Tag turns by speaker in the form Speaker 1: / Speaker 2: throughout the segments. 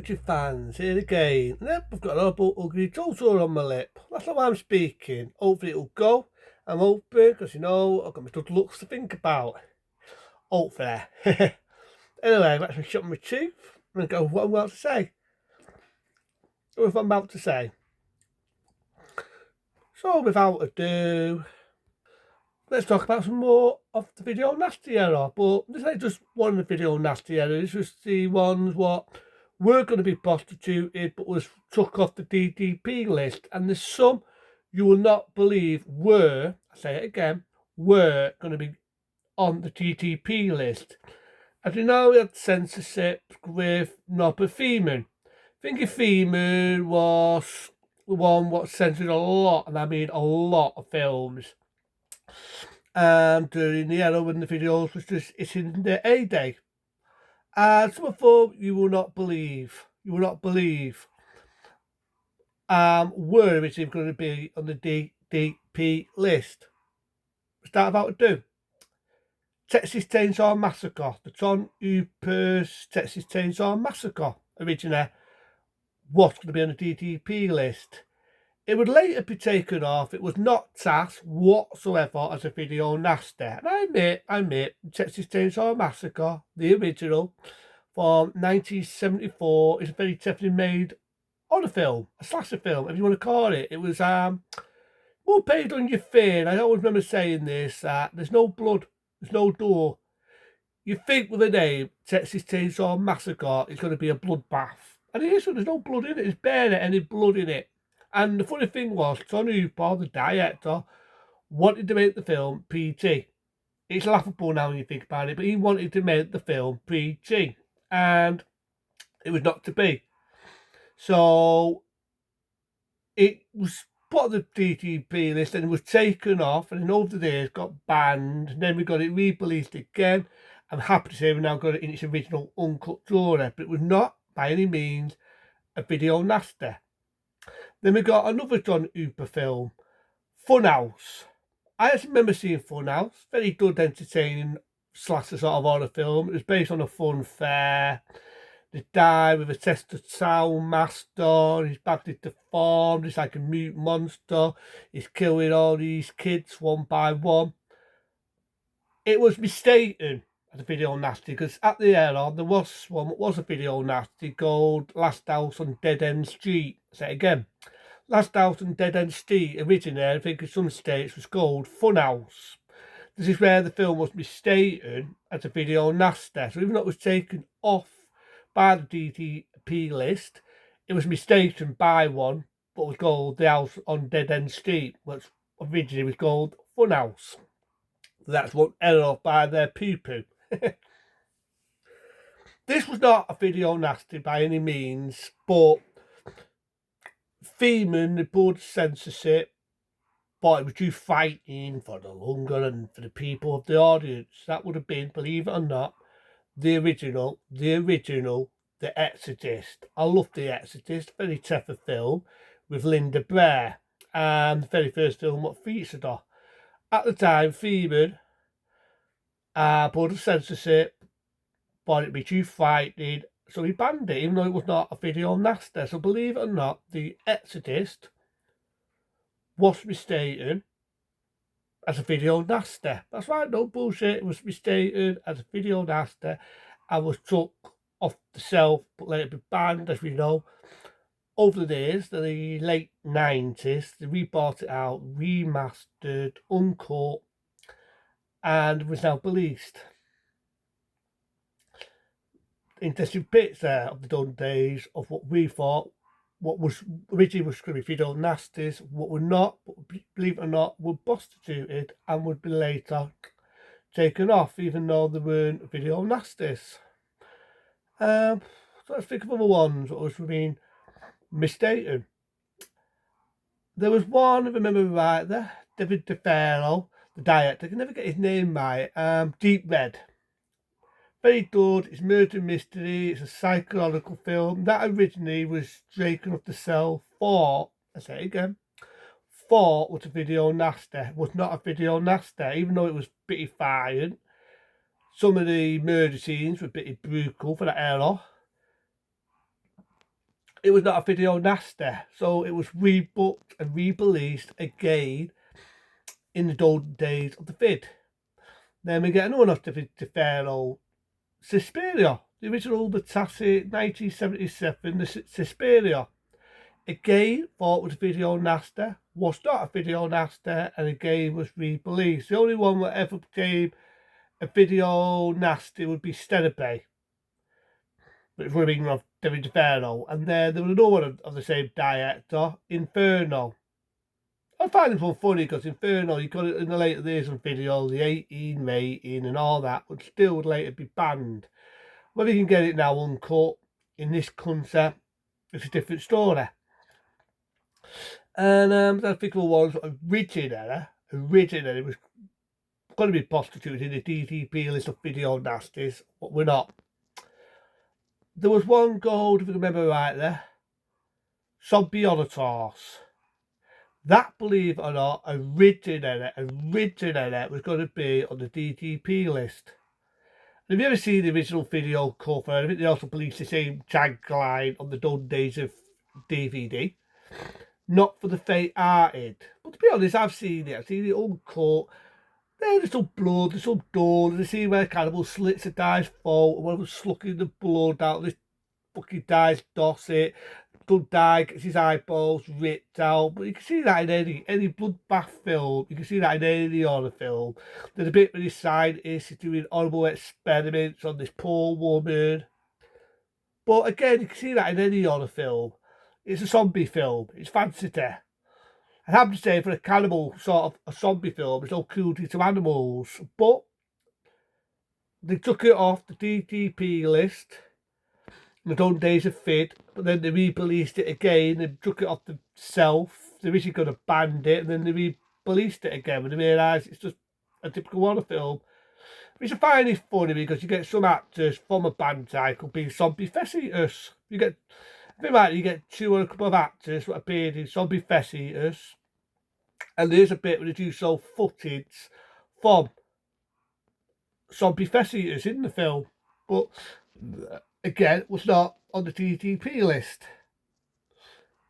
Speaker 1: YouTube fans, here again. Yep, I've got an horrible ugly total on my lip. That's not why I'm speaking. Hopefully it'll go. I'm hoping, because I've got my good looks to think about. Hopefully. Anyway, let's me shut my tooth and go what I'm about to say. Or if I'm about to say. So without ado, let's talk about some more of the video nasty era. But this ain't just one of the video nasty errors, just the ones what were going to be prostituted but was took off the DDP list. And there's some you will not believe were, I say it again, were going to be on the DDP list. As you know, we had censorship with Nobber Feeman. I think Feeman was the one what censored a lot, and I mean a lot of films. During the era when the videos was just in their heyday. And some of them you will not believe. Were originally going to be on the DDP list. Start about to do. Texas Chainsaw Massacre. The Tom Hooper's Texas Chainsaw Massacre originally was going to be on the DDP list. It would later be taken off. It was not tasked whatsoever as a video nasty. And I admit, Texas Chainsaw Massacre, the original, from 1974, is a very definitely made horror film, a slasher film, if you want to call it. It was more paid on your fin. I always remember saying this, there's no blood, there's no gore. You think with the name, Texas Chainsaw Massacre, it's going to be a bloodbath. And it is, there's no blood in it, there's barely any blood in it. And the funny thing was, Tom Hooper, the director, wanted to make the film PG. It's laughable now when you think about it, but he wanted to make the film PG. And it was not to be. So it was put on the DDP list and it was taken off, and in over the years got banned. And then we got it re-released again. I'm happy to say we now got it in its original uncut genre, but it was not by any means a video nasty. Then we got another John Hooper film, Funhouse. I actually remember seeing Funhouse. Very good, entertaining, slasher sort of horror film. It was based on a fun fair. They die with a tested sound master. He's badly deformed. He's like a mute monster. He's killing all these kids one by one. It was mistaken as a video nasty because at the era there was one that was a video nasty called Last House on Dead End Street. Say it again. Last House on Dead End Street originally, I think in some states, was called Funhouse. This is where the film was mistaken as a video nasty. So even though it was taken off by the DDP list, it was mistaken by one, but was called The House on Dead End Street, which originally was called Funhouse. That's what ended off by their poo-poo. This was not a video nasty by any means, but Feeman, the board censorship, but it was you fighting for the longer and for the people of the audience. That would have been, believe it or not, the original, The Exorcist. I love The Exorcist, very tough film with Linda Blair, and the very first film what featured her. At the time, Feeman, board of censorship, but it was you fighting. So he banned it, even though it was not a video nasty. So believe it or not, The Exorcist was mistaken as a video nasty. That's right, no bullshit. It was mistaken as a video nasty and was took off the shelf, but later be banned, as we know. Over the years, the late 90s, they rebought it out, remastered, uncut, and was now released. Interesting bits there of the done days of what we thought, what was originally was going to be video nasties, what were not, but believe it or not, were prostituted and would be later taken off, even though they weren't video nasties. So let's think of other ones that was being mistaken. There was one, if I remember right, there, David DeFaro, the director, I can never get his name right, Deep Red. Very good, it's murder mystery, it's a psychological film. That originally was taken off the shelf for, I say it again, for was a video nasty. It was not a video nasty, even though it was pretty violent. Some of the murder scenes were pretty brutal for that era. it was not a video nasty, so it was rebooked and re-released again in the golden days of the vid. Then we get another nasty Pharaoh, Suspiria, the original Battassi 1977, the Suspiria. Again, thought was a video nasty, was not a video nasty, and again was re-released. The only one that ever became a video nasty would be Sterabay, which would have been of David Pharaoh. And there was another one of the same director, Inferno. I find this one funny because Inferno, you got it in the later days of video, the 18 rating and all that, would still would later be banned. Whether you can get it now uncut in this concept, it's a different story. And I think the ones originally was going to be prostituted in the DTP list of video nasties, but we're not. There was one gold, if you remember rightly, Zombie Auditors. That, believe it or not, originally was going to be on the DTP list. Have you ever seen the original video cover? I think they also released the same tagline on the Done Days of DVD. Not for the faint-hearted. But to be honest, I've seen it. I've seen it uncut. There's some blood, there's some doors. You see where cannibal slits a guy's throat, and one of them sucking the blood out of this fucking guy's dosset. Good guy gets his eyeballs ripped out. But you can see that in any bloodbath film. You can see that in any horror film. There's a bit where this scientist is doing horrible experiments on this poor woman. But again, you can see that in any horror film. It's a zombie film. It's fantasy. I have to say, for a cannibal sort of a zombie film, it's all cruelty to animals. But they took it off the DTP list in the Done Days of Fid, but then they re-released it again and took it off the shelf. They originally could have banned it, and then they re-released it again when they realised it's just a typical horror film. Which I find is funny because you get some actors from a band cycle being zombie flesh eaters. You get two or a couple of actors that appeared in zombie flesh eaters, and there's a bit where they do show footage from zombie flesh eaters in the film, but again was not on the DTP list.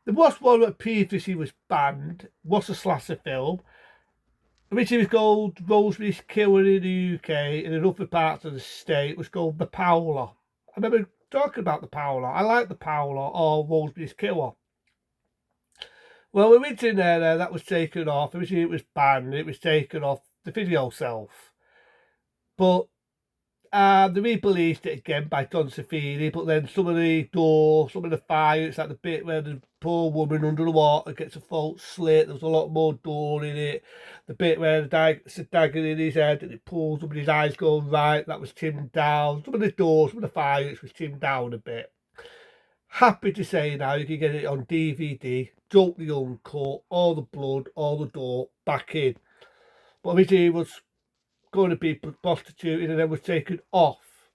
Speaker 1: There was one that previously was banned, was a slasher film, which was called Rosemary's Killer in the UK, and in other parts of the state was called The Prowler. I remember talking about The Prowler. I like The Prowler or Rosemary's Killer. Well, originally that was taken off. Originally it was banned. It was taken off the video shelf. But they re-released it again by Don Safini, but then some of the fire, it's like the bit where the poor woman under the water gets her throat slit, there was a lot more door in it. The bit where the guy gets a dagger in his head and it pulls up and his eyes go right, that was trimmed down. Some of the fires was trimmed down a bit. Happy to say now you can get it on DVD, totally uncut, all the blood, all the door back in. But originally it was going to be prostituted and then was taken off.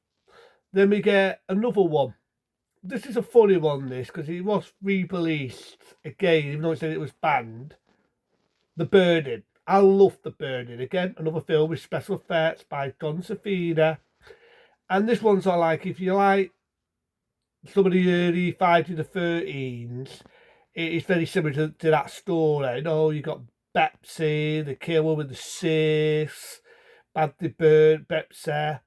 Speaker 1: Then we get another one. This is a funny one, this, because it was re-released again, even though it said it was banned. The Burning. I love The Burning. Again, another film with special effects by Don Safina. And this one's all like, if you like some of the early Friday the 13s, it's very similar to that story. You know, you got Betsy, the killer with the cysts, badly burnt Betsy.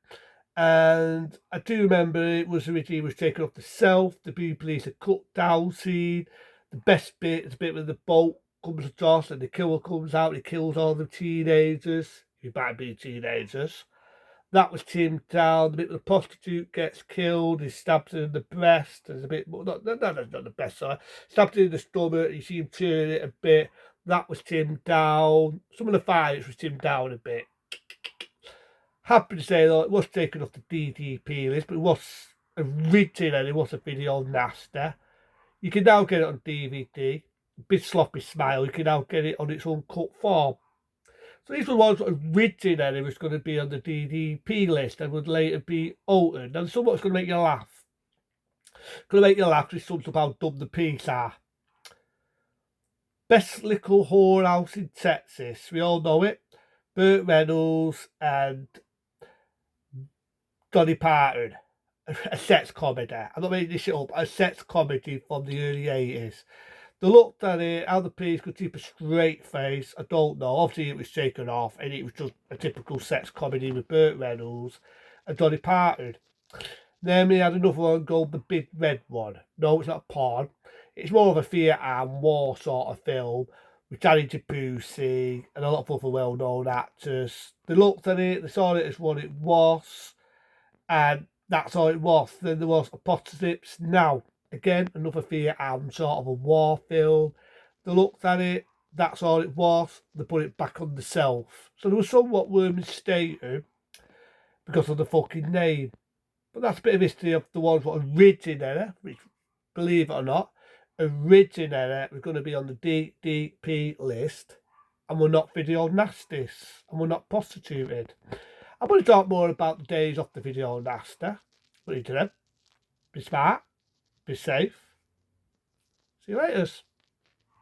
Speaker 1: And I do remember it was originally taken off the shelf. The police a cut down scene. The best bit is the bit where the boat comes across and the killer comes out. He kills all the teenagers. He might be teenagers. That was trimmed down. The bit where the prostitute gets killed. He stabs her in the breast. There's a bit more, not the best, sorry. Stabs her in the stomach. You see him turn it a bit. That was trimmed down. Some of the fights was trimmed down a bit. Happy to say though, it was taken off the DTP list, but it was originally a video nasty. You can now get it on DVD. Bit sloppy smile. You can now get it on its uncut form. So these were ones that originally was going to be on the DTP list and would later be altered. And somewhat's going to make you laugh. Going to make you laugh because it sums up how dumb the piece are. Best Little Whorehouse in Texas. We all know it. Burt Reynolds and Dolly Parton. a sex comedy. I'm not making this shit up. A sex comedy from the early 80s. They looked at it, how the piece could keep a straight face. I don't know. Obviously, it was shaken off, and it was just a typical sex comedy with Burt Reynolds and Dolly Parton. Then we had another one called The Big Red One. No, it's not porn. It's more of a fear and war sort of film with Danny Jabusi and a lot of other well-known actors. They looked at it, they saw it as what it was, and that's all it was. Then there was Apocalypse Now. Again, another fear and sort of a war film. They looked at it, that's all it was. They put it back on the shelf. So they were somewhat were mistaken because of the fucking name. But that's a bit of history of the ones what originally, which, believe it or not, originally we're going to be on the DDP list, and we're not video nasties, and we're not prostituted. I'm going to talk more about the days of the video nasty. But until then, be smart, be safe. See you later.